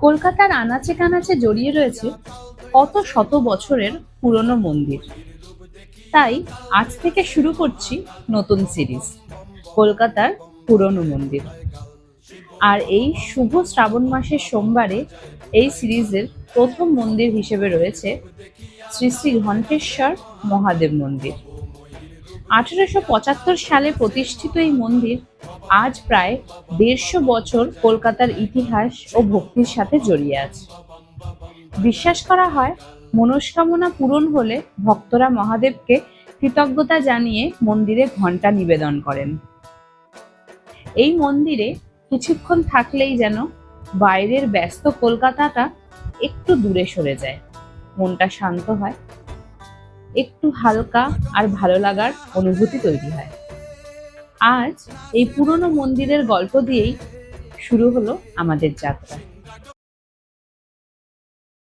কলকাতার আনাচে কানাচে জড়িয়ে রয়েছে কত শত বছরের পুরনো মন্দির। তাই আজ থেকে শুরু করছি নতুন সিরিজ, কলকাতার পুরনো মন্দির। আর এই শুভ শ্রাবণ মাসের সোমবারে এই সিরিজের প্রথম মন্দির হিসেবে রয়েছে শ্রী শ্রী ঘণ্টেশ্বর মহাদেব মন্দির। 1875 সালে প্রতিষ্ঠিত এই মন্দির আজ প্রায় 150 বছর কলকাতার ইতিহাস ও ভক্তির সাথে জড়িয়ে আছে। বিশ্বাস করা হয়, মনস্কামনা পূরণ হলে ভক্তরা মহাদেবকে কৃতজ্ঞতা জানিয়ে মন্দিরে ঘণ্টা নিবেদন করেন। এই মন্দিরে কিছুক্ষণ থাকলেই যেন বাইরের ব্যস্ত কলকাতাটা একটু দূরে সরে যায়, মনটা শান্ত হয়, একটু হালকা আর ভালো লাগার অনুভূতি তৈরি হয়। আজ এই পুরনো মন্দিরের গল্প দিয়েই শুরু হলো আমাদের যাত্রা।